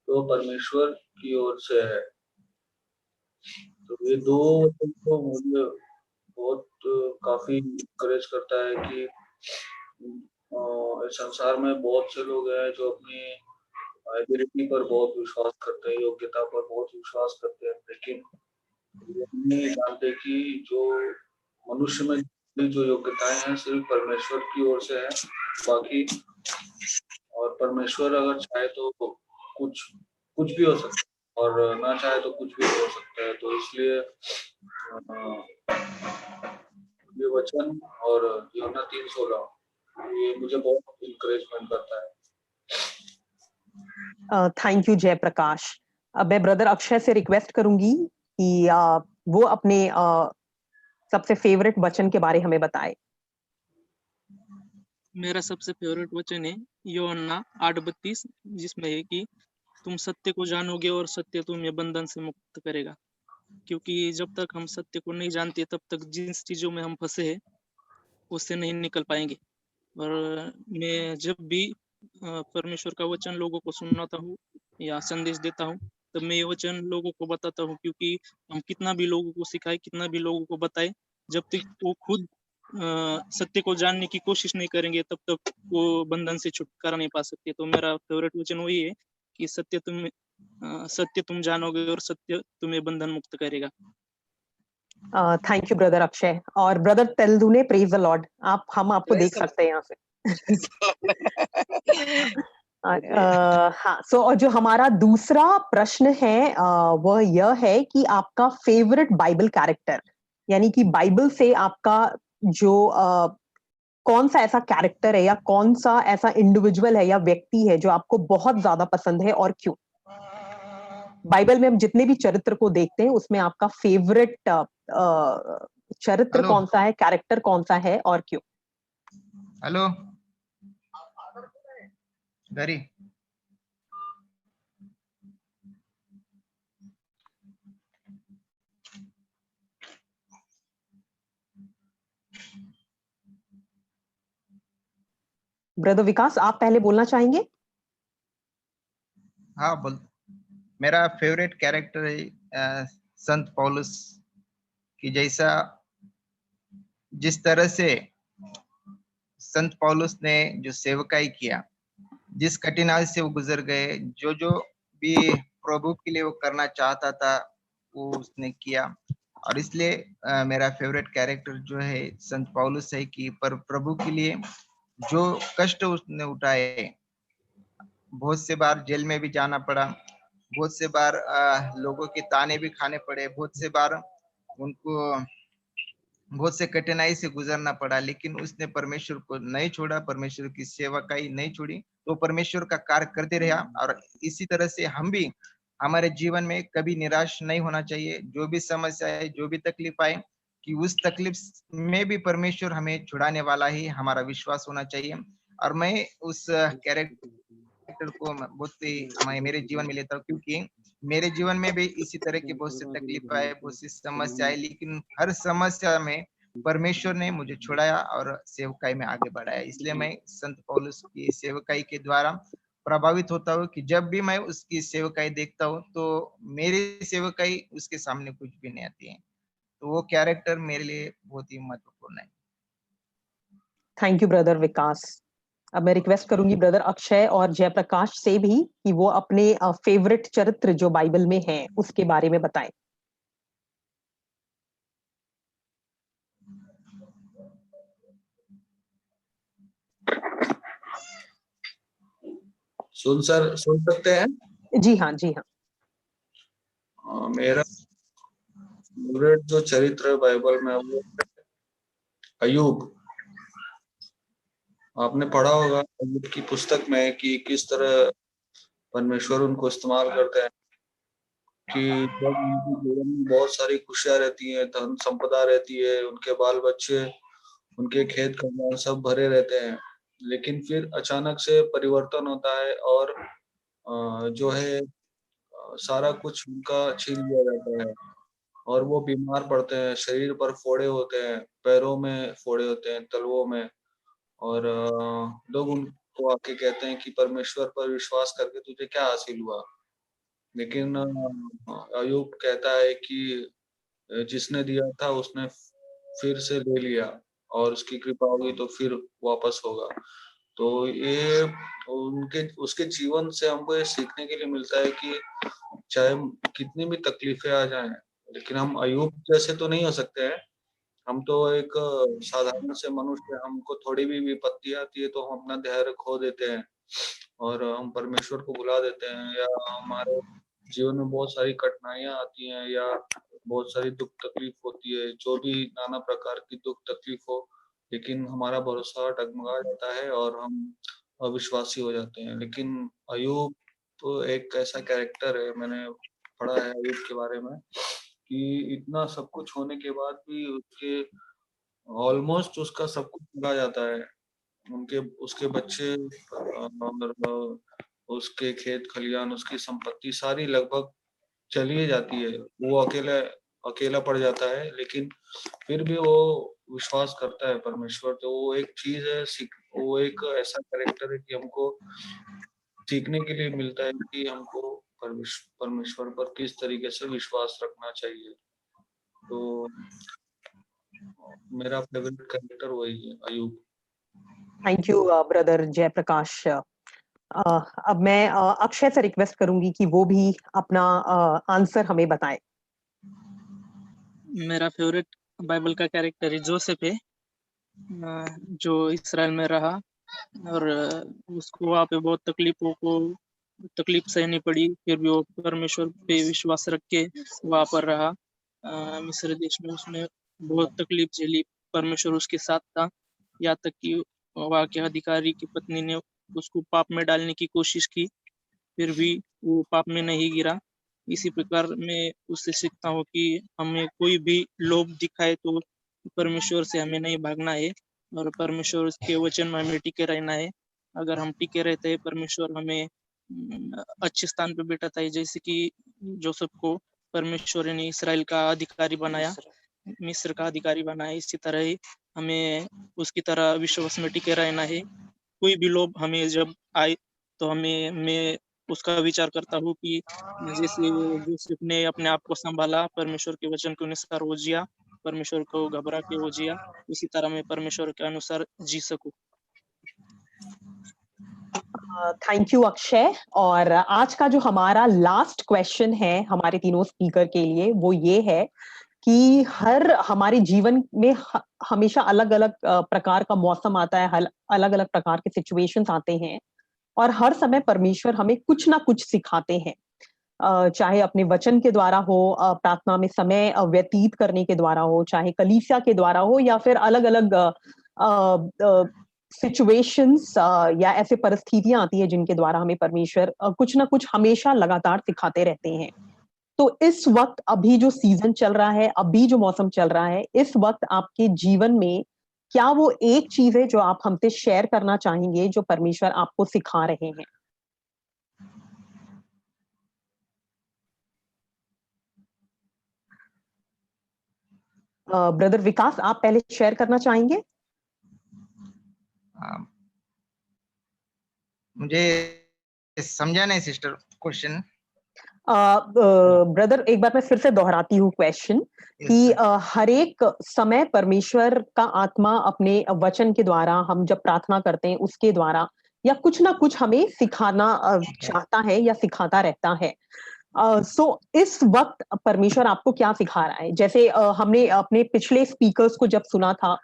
Speaker 3: तो परमेश्वर की ओर से है। तो ये 2 वचन तो मुझे बहुत काफी इनकरेज करता है कि इस संसार में बहुत से लोग हैं जो अपनी एबिलिटी पर बहुत विश्वास करते हैं, योग्यता पर बहुत विश्वास करते हैं, लेकिन ये नहीं जानते कि जो मनुष्य में जो योग्यताएं हैं सिर्फ परमेश्वर की ओर से है। बाकी और परमेश्वर अगर चाहे तो कुछ कुछ भी हो सकता है और ना चाहे तो कुछ भी हो सकता है। तो इसलिए ये वचन और यूहन्ना 3:16 ये मुझे बहुत इंकरेजमेंट करता है।
Speaker 1: Thank you Jayprakash. अब मैं ब्रदर अक्षय से रिक्वेस्ट करूंगी कि वो अपने सबसे फेवरेट वचन के बारे हमें बताए।
Speaker 4: मेरा सबसे फेवरेट वचन है यूहन्ना 8:32, जिसमें है कि तुम सत्य को जानोगे और सत्य तुम्हें बंधन से मुक्त करेगा। क्योंकि जब तक हम सत्य को नहीं जानते तब तक जिन चीजों में हम फंसे हैं उससे नहीं निकल पाएंगे। और मैं जब भी परमेश्वर का वचन लोगों को सुनाता हूँ या संदेश देता हूँ, तब मैं ये वचन लोगों को बताता हूँ, क्योंकि हम कितना भी लोगों को सिखाए, कितना भी लोगों को बताए, जब तक वो खुद सत्य को जानने की कोशिश नहीं करेंगे तब तक वो बंधन से छुटकारा नहीं पा सकते। तो मेरा फेवरेट वचन वही है कि सत्य तुम जानोगे और सत्य तुम्हें बंधन मुक्त करेगा।
Speaker 1: Thank you brother Akshay. और ब्रदर तेलदुने, प्रेज द लॉर्ड। हम आपको देख सकते हैं यहाँ से। हाँ, सो जो हमारा दूसरा प्रश्न है वह यह है कि आपका फेवरेट बाइबल कैरेक्टर, यानी कि बाइबल से आपका जो कौन सा ऐसा कैरेक्टर है या कौन सा ऐसा इंडिविजुअल है या व्यक्ति है जो आपको बहुत ज्यादा पसंद है और क्यों? बाइबल में हम जितने भी चरित्र को देखते हैं उसमें आपका फेवरेट चरित्र
Speaker 2: हेलो
Speaker 1: कौन सा है, कैरेक्टर कौन सा है और क्यों?
Speaker 2: हेलो गरी,
Speaker 1: ब्रदर विकास, आप पहले बोलना चाहेंगे?
Speaker 2: हाँ बोल। मेरा फेवरेट कैरेक्टर है संत पौलुस की। जैसा जिस तरह से संत पौलुस ने जो सेवकाई किया, जिस कठिनाई से वो गुजर गए, जो जो भी प्रभु के लिए वो करना चाहता था वो उसने किया। और इसलिए मेरा फेवरेट कैरेक्टर जो है संत पौलुस है कि पर प्रभु के लिए जो कष्ट उसने उठाए, बहुत से बार जेल में भी जाना पड़ा, बहुत से बार लोगों के ताने भी खाने पड़े, बहुत से बार उनको बहुत से कठिनाई से गुजरना पड़ा, लेकिन उसने परमेश्वर को नहीं छोड़ा, परमेश्वर की सेवकाई नहीं छोड़ी, तो परमेश्वर का कार्य करते रहा। और इसी तरह से हम भी हमारे जीवन में कभी निराश नहीं होना चाहिए। जो भी समस्या है, जो भी तकलीफ आए, कि उस तकलीफ में भी परमेश्वर हमें छुड़ाने वाला ही हमारा विश्वास होना चाहिए। और मैं उस कैरेक्टर को बहुत ही मेरे जीवन में लेता हूँ, क्योंकि मेरे जीवन में भी इसी तरह की बहुत सी तकलीफ आए, बहुत सी समस्या आए, लेकिन हर समस्या में परमेश्वर ने मुझे छुड़ाया और सेवकाई में आगे बढ़ाया। इसलिए मैं संत पौलुस की सेवकाई के द्वारा प्रभावित होता हूँ कि जब भी मैं उसकी सेवकाई देखता हूँ तो मेरी सेवकाई उसके सामने कुछ भी नहीं आती है। तो वो कैरेक्टर मेरे लिए बहुत ही महत्वपूर्ण है।
Speaker 1: थैंक यू ब्रदर विकास। अब मैं रिक्वेस्ट करूंगी ब्रदर अक्षय और जयप्रकाश से भी कि वो अपने फेवरेट चरित्र जो बाइबल में है उसके बारे में बताएं।
Speaker 3: सुन सकते हैं?
Speaker 1: जी हाँ, जी हाँ।
Speaker 3: मेरा फेवरेट जो चरित्र है बाइबल में वो अयूब। आपने पढ़ा होगा अयूब की पुस्तक में कि किस तरह परमेश्वर उनको इस्तेमाल करते हैं, कि जब उनके जीवन में बहुत सारी खुशियां रहती हैं, धन संपदा रहती है, उनके बाल बच्चे, उनके खेत खलिहान सब भरे रहते हैं, लेकिन फिर अचानक से परिवर्तन होता है और जो है सारा कुछ उनका छीन लिया जाता है और वो बीमार पड़ते हैं, शरीर पर फोड़े होते हैं, पैरों में फोड़े होते हैं, तलवों में। और लोग उनको आके कहते हैं कि परमेश्वर पर विश्वास करके तुझे क्या हासिल हुआ। लेकिन अयूब कहता है कि जिसने दिया था उसने फिर से ले लिया और उसकी कृपा होगी तो फिर वापस होगा। तो ये उनके उसके जीवन से हमको ये सीखने के लिए मिलता है कि चाहे कितनी भी तकलीफें आ जाएं, लेकिन हम अयूब जैसे तो नहीं हो सकते हैं। हम तो एक साधारण से मनुष्य, हमको थोड़ी भी विपत्ति आती है तो हम अपना धैर्य खो देते हैं और हम परमेश्वर को भुला देते हैं, या हमारे जीवन में बहुत सारी कठिनाइयां आती हैं या बहुत सारी दुख तकलीफ होती है, जो भी नाना प्रकार की दुख तकलीफ हो, लेकिन हमारा भरोसा डगमगा जाता है और हम अविश्वासी हो जाते हैं। लेकिन अयूब तो एक ऐसा कैरेक्टर है, मैंने पढ़ा है अयूब के बारे में, कि इतना सब कुछ होने के बाद भी उसके ऑलमोस्ट उसका सब कुछ चला जाता है। उसके बच्चे और उसके खेत खलियान, उसकी संपत्ति सारी लगभग चली जाती है। वो अकेला अकेला पड़ जाता है, लेकिन फिर भी वो विश्वास करता है परमेश्वर। तो वो एक चीज है, वो एक ऐसा कैरेक्टर है कि हमको सीखने के लिए मिलता है कि हमको परमेश्वर पर किस तरीके से विश्वास रखना चाहिए। तो मेरा फेवरेट कैरेक्टर वही है, Ayub.
Speaker 1: Thank you brother Jayprakash. अब मैं अक्षय से रिक्वेस्ट करूंगी कि वो भी अपना आंसर हमें बताए।
Speaker 4: मेरा फेवरेट बाइबल का कैरेक्टर है जोसेफ है, जो इसराइल में रहा और उसको वहाँ पे बहुत तकलीफ सहनी पड़ी, फिर भी वो परमेश्वर पे विश्वास रख के वहाँ पर रहा। मिस्र देश में उसने बहुत तकलीफ झेली, परमेश्वर उसके साथ था। यहाँ तक कि वहाँ के अधिकारी की पत्नी ने उसको पाप में डालने की कोशिश की, फिर भी वो पाप में नहीं गिरा। इसी प्रकार मैं उससे सीखता हूँ कि हमें कोई भी लोभ दिखाए तो परमेश्वर से हमें नहीं भागना है और परमेश्वर के वचन में हमें टिके रहना है। अगर हम टिके रहते हैं, परमेश्वर हमें अच्छे स्थान पे बैठाता है। जैसे कि जोसेफ को परमेश्वर ने इसराइल का अधिकारी बनाया, मिस्र का अधिकारी बनाया, इसी तरह ही हमें उसकी तरह विश्वास में टिके रहना है। कोई भी लोभ हमें जब आए तो मैं उसका विचार करता हूँ कि जैसे जोसेफ ने अपने आप को संभाला, परमेश्वर के वचन के अनुसार वो जिया, परमेश्वर को घबरा के वो जिया, उसी तरह मैं परमेश्वर के अनुसार जी सकूं।
Speaker 1: Thank you Akshay. और आज का जो हमारा लास्ट क्वेश्चन है हमारे तीनों स्पीकर के लिए, वो ये है कि हमारे जीवन में हमेशा अलग अलग प्रकार का मौसम आता है, अलग अलग प्रकार के सिचुएशंस आते हैं, और हर समय परमेश्वर हमें कुछ ना कुछ सिखाते हैं। चाहे अपने वचन के द्वारा हो, प्रार्थना में समय व्यतीत करने के द्वारा हो, चाहे कलीसिया के द्वारा हो, या फिर अलग अलग सिचुएशंस या ऐसे परिस्थितियां आती है जिनके द्वारा हमें परमेश्वर कुछ ना कुछ हमेशा लगातार सिखाते रहते हैं। तो इस वक्त अभी जो सीजन चल रहा है, अभी जो मौसम चल रहा है, इस वक्त आपके जीवन में क्या वो एक चीज है जो आप हमसे शेयर करना चाहेंगे, जो परमेश्वर आपको सिखा रहे हैं? ब्रदर विकास, आप पहले शेयर करना चाहेंगे?
Speaker 2: मुझे समझा नहीं सिस्टर क्वेश्चन।
Speaker 1: ब्रदर एक बार मैं फिर से दोहराती हूँ क्वेश्चन कि हर एक समय परमेश्वर का आत्मा अपने वचन के द्वारा, हम जब प्रार्थना करते हैं उसके द्वारा, या कुछ ना कुछ हमें सिखाना चाहता है या सिखाता रहता है। सो इस वक्त परमेश्वर आपको क्या सिखा रहा है? जैसे हमने अपने पिछले स्पीकर्स को जब सुना था,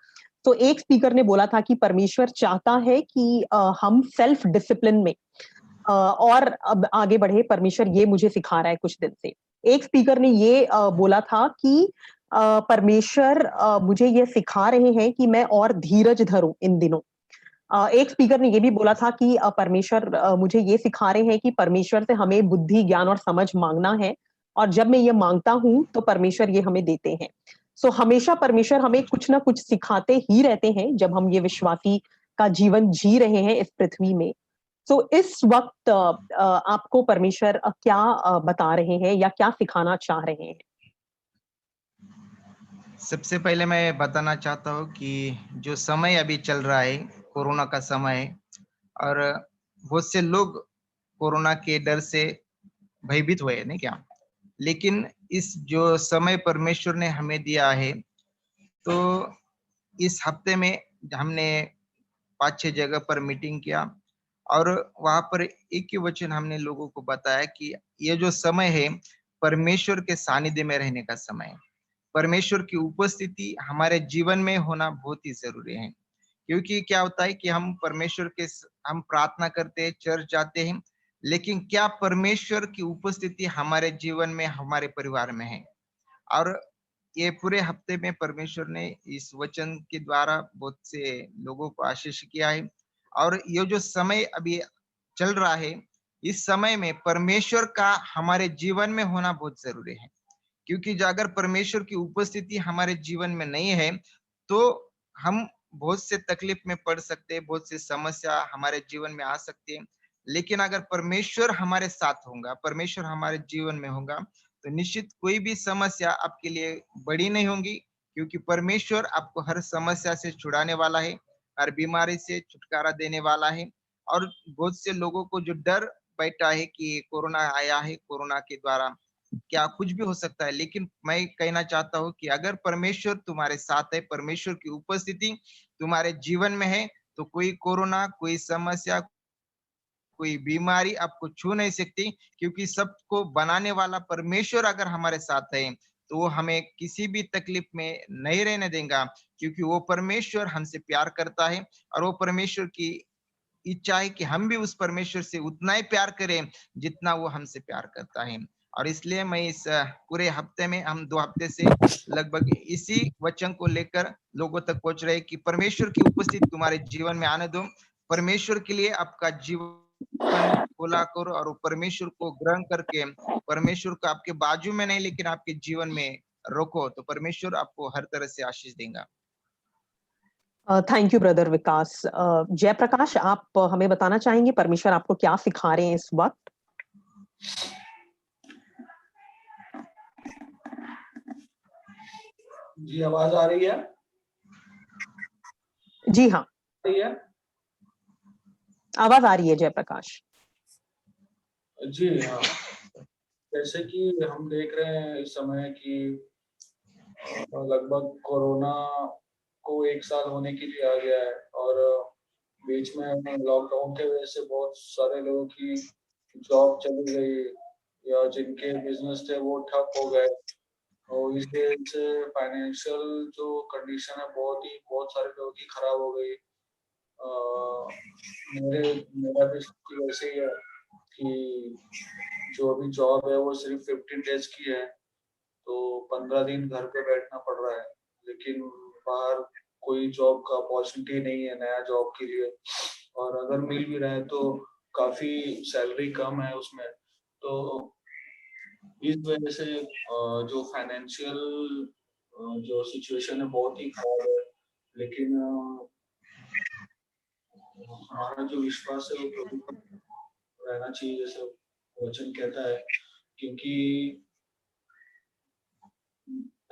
Speaker 1: तो एक स्पीकर ने बोला था कि परमेश्वर चाहता है कि हम सेल्फ डिसिप्लिन में और अब आगे बढ़े। परमेश्वर ये मुझे सिखा रहा है कुछ दिन से। एक स्पीकर ने ये बोला था कि परमेश्वर मुझे ये सिखा रहे हैं कि मैं और धीरज धरूं इन दिनों। एक स्पीकर ने ये भी बोला था कि परमेश्वर मुझे ये सिखा रहे हैं कि परमेश्वर से हमें बुद्धि, ज्ञान और समझ मांगना है, और जब मैं ये मांगता हूं तो परमेश्वर ये हमें देते हैं। सो हमेशा परमेश्वर हमें कुछ ना कुछ सिखाते ही रहते हैं जब हम ये विश्वासी का जीवन जी रहे हैं इस पृथ्वी में। तो इस वक्त आपको परमेश्वर क्या बता रहे हैं या क्या सिखाना चाह रहे हैं?
Speaker 2: सबसे पहले मैं बताना चाहता हूँ कि जो समय अभी चल रहा है, कोरोना का समय है, और बहुत से लोग कोरोना के डर से भयभीत हुए, नहीं क्या? लेकिन इस जो समय परमेश्वर ने हमें दिया है, तो इस हफ्ते में हमने 5-6 जगह पर मीटिंग किया, और वहां पर एक ही वचन हमने लोगों को बताया कि ये जो समय है परमेश्वर के सानिध्य में रहने का समय है। परमेश्वर की उपस्थिति हमारे जीवन में होना बहुत ही जरूरी है। क्योंकि क्या होता है कि हम प्रार्थना करते हैं, चर्च जाते हैं, लेकिन क्या परमेश्वर की उपस्थिति हमारे जीवन में, हमारे परिवार में है? और ये पूरे हफ्ते में परमेश्वर ने इस वचन के द्वारा बहुत से लोगों को आशीष किया है। और ये जो समय अभी चल रहा है, इस समय में परमेश्वर का हमारे जीवन में होना बहुत जरूरी है, क्योंकि जो अगर परमेश्वर की उपस्थिति हमारे जीवन में नहीं है तो हम बहुत से तकलीफ में पड़ सकते हैं, बहुत सी समस्या हमारे जीवन में आ सकती है। लेकिन अगर परमेश्वर हमारे साथ होगा, परमेश्वर हमारे जीवन में होगा, तो निश्चित कोई भी समस्या आपके लिए बड़ी नहीं होगी, क्योंकि परमेश्वर आपको हर समस्या से छुड़ाने वाला है, हर बीमारी से छुटकारा देने वाला है। और बहुत से लोगों को जो डर बैठा है कि कोरोना आया है, कोरोना के द्वारा क्या कुछ भी हो सकता है, लेकिन मैं कहना चाहता हूँ कि अगर परमेश्वर तुम्हारे साथ है, परमेश्वर की उपस्थिति तुम्हारे जीवन में है, तो कोई कोरोना, कोई समस्या, कोई बीमारी आपको छू नहीं सकती, क्योंकि सबको बनाने वाला परमेश्वर अगर हमारे साथ है तो वो हमें किसी भी तकलीफ में नहीं रहने देगा, क्योंकि वो परमेश्वर हमसे प्यार करता है और वो परमेश्वर की इच्छा है कि हम भी उस परमेश्वर से उतना ही प्यार करें जितना वो हमसे प्यार करता है। और इसलिए मैं इस पूरे हफ्ते में, हम 2 हफ्ते से लगभग इसी वचन को लेकर लोगों तक पहुंच रहे कि परमेश्वर की उपस्थिति तुम्हारे जीवन में आने दो, परमेश्वर के लिए आपका जीवन खोला करो और वो परमेश्वर को ग्रहण करके परमेश्वर को आपके बाजू में नहीं लेकिन आपके जीवन में रोको, तो परमेश्वर आपको हर तरह से आशीष देगा।
Speaker 1: थैंक यू ब्रदर विकास। जयप्रकाश, आप हमें बताना चाहेंगे परमेश्वर आपको क्या सिखा रहे हैं इस वक्त?
Speaker 3: जी, आवाज आ रही है?
Speaker 1: जी हाँ,
Speaker 3: आ रही है?
Speaker 1: आवाज आ रही है जयप्रकाश।
Speaker 3: जी हाँ, जैसे कि हम देख रहे हैं इस समय कि लगभग कोरोना को 1 साल होने के लिए आ गया है और बीच में लॉकडाउन के वजह से बहुत सारे लोगों की जॉब चली गई या जिनके बिजनेस थे वो ठप हो गए और इस वजह से फाइनेंशियल जो कंडीशन है बहुत सारे लोगों की खराब हो गई। मेरा भी स्थिति वैसे ही है कि जो अभी जॉब है वो सिर्फ 15 डेज की है, तो 15 दिन घर पे बैठना पड़ रहा है, लेकिन बाहर कोई जॉब का अपॉर्चुनिटी नहीं है नया जॉब के लिए, और अगर मिल भी रहा है तो काफी सैलरी कम है उसमें। तो इस वजह से जो फाइनेंशियल जो सिचुएशन है बहुत ही खराब है, लेकिन हमारा जो विश्वास है वो प्रभु पर रहना चाहिए, जैसे वचन कहता है, क्योंकि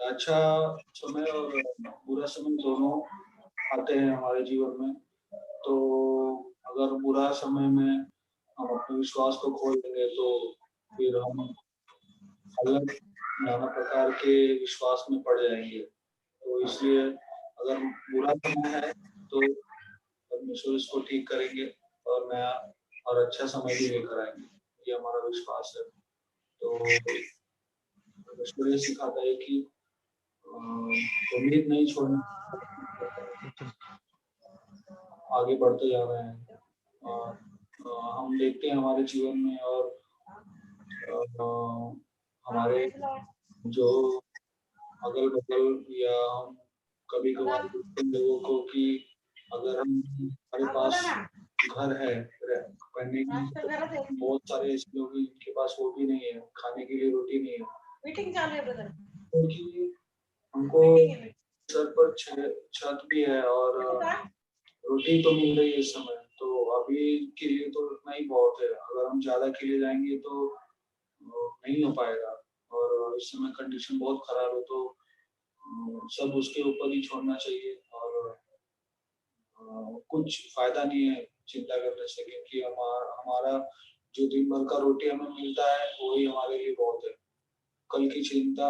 Speaker 3: अच्छा समय और बुरा समय दोनों आते हैं हमारे जीवन में। तो अगर बुरा समय में हम अपने विश्वास को खो देंगे तो फिर हम अलग नाना प्रकार के विश्वास में पड़ जाएंगे। तो इसलिए अगर बुरा समय है तो परमेश्वर इसको ठीक करेंगे और नया और अच्छा समय भी लेकर आएंगे, ये हमारा विश्वास है। तो परमेश्वर ये सिखाता है कि उम्मीद नहीं छोड़ना, आगे बढ़ते जा रहे हैं। हम देखते हैं हमारे जीवन में और हमारे जो अगल बगल या हम कभी कभार देखते हैं लोगों को कि अगर हमारे पास घर है पहनने के लिए, बहुत सारे ऐसे लोग हैं जिनके पास वो भी नहीं है, खाने के लिए रोटी नहीं है, क्योंकि हमको सर पर छत भी है और रोटी तो मिल रही है इस समय, तो अभी के लिए तो इतना ही बहुत है। अगर हम ज्यादा के लिए जाएंगे तो नहीं हो पाएगा, और इस समय कंडीशन बहुत खराब है, तो सब उसके ऊपर ही छोड़ना चाहिए और कुछ फायदा नहीं है चिंता करने से, क्योंकि हमारा जो दिन भर का रोटी हमें मिलता है वही हमारे लिए बहुत है। कल की चिंता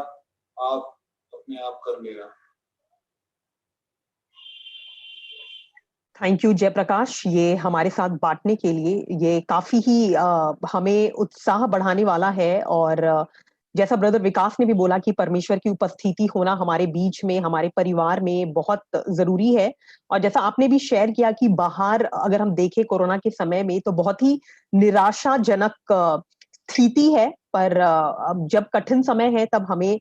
Speaker 3: आप अपने आप कर लेगा।
Speaker 1: थैंक यू जयप्रकाश, ये हमारे साथ बांटने के लिए। ये काफी ही हमें उत्साह बढ़ाने वाला है। और जैसा ब्रदर विकास ने भी बोला कि परमेश्वर की उपस्थिति होना हमारे बीच में, हमारे परिवार में बहुत जरूरी है। और जैसा आपने भी शेयर किया कि बाहर अगर हम देखें कोरोना के समय में तो बहुत ही निराशाजनक स्थिति है, पर अब जब कठिन समय है तब हमें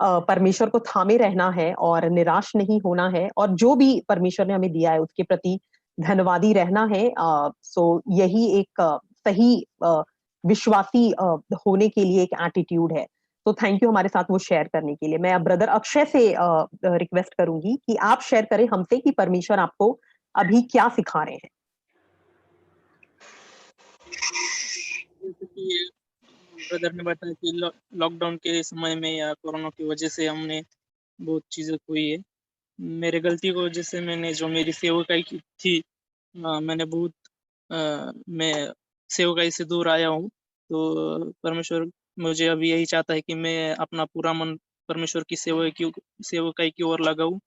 Speaker 1: परमेश्वर को थामे रहना है और निराश नहीं होना है, और जो भी परमेश्वर ने हमें दिया है उसके प्रति धन्यवादी रहना है। सो यही एक सही विश्वासी होने के लिए एक एटीट्यूड है। तो थैंक यू हमारे साथ वो शेयर करने के लिए। मैं अब ब्रदर अक्षय से रिक्वेस्ट करूंगी कि आप शेयर करें हमसे कि परमेश्वर आपको अभी क्या सिखा रहे हैं।
Speaker 4: जैसे कि ब्रदर ने बताया कि लॉकडाउन के समय में या कोरोना की वजह से हमने बहुत चीजें खोई है। मेरे गलती की वजह से मैंने जो मेरी सेवकाई की थी, मैंने बहुत मैं सेवकाई से दूर आया हूँ। तो परमेश्वर मुझे अभी यही चाहता है कि मैं अपना पूरा मन परमेश्वर की सेवकाई की ओर लगाऊं,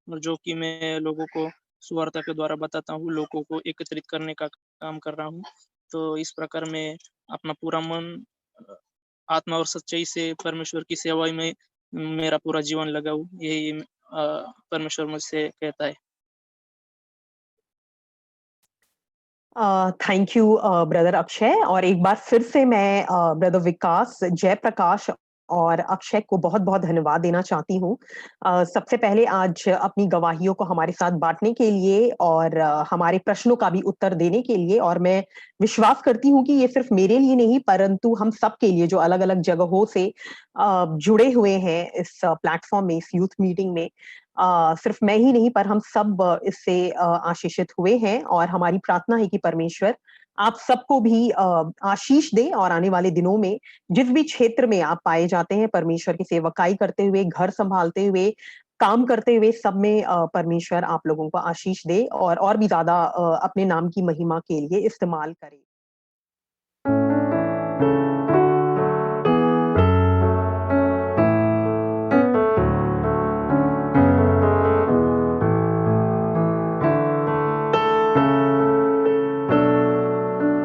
Speaker 4: और जो कि मैं लोगों को सुवार्ता के द्वारा बताता हूँ, लोगों को एकत्रित करने का काम कर रहा हूँ। तो इस प्रकार मैं अपना पूरा मन आत्मा और सच्चाई से परमेश्वर की सेवा में मेरा पूरा जीवन लगाऊं, यही परमेश्वर मुझसे कहता है।
Speaker 1: Thank you brother Akshay. और एक बार फिर से मैं ब्रदर विकास, जयप्रकाश और अक्षय को बहुत बहुत धन्यवाद देना चाहती हूँ। सबसे पहले आज अपनी गवाहियों को हमारे साथ बांटने के लिए और हमारे प्रश्नों का भी उत्तर देने के लिए। और मैं विश्वास करती हूँ कि ये सिर्फ मेरे लिए नहीं परंतु हम सब के लिए जो अलग अलग जगहों से जुड़े हुए हैं इस प्लेटफॉर्म में, इस यूथ मीटिंग में, सिर्फ मैं ही नहीं पर हम सब इससे आशीषित हुए हैं। और हमारी प्रार्थना है कि परमेश्वर आप सबको भी आशीष दे और आने वाले दिनों में जिस भी क्षेत्र में आप पाए जाते हैं परमेश्वर की सेवकाई करते हुए, घर संभालते हुए, काम करते हुए, सब में परमेश्वर आप लोगों को आशीष दे और भी ज्यादा अपने नाम की महिमा के लिए इस्तेमाल करे।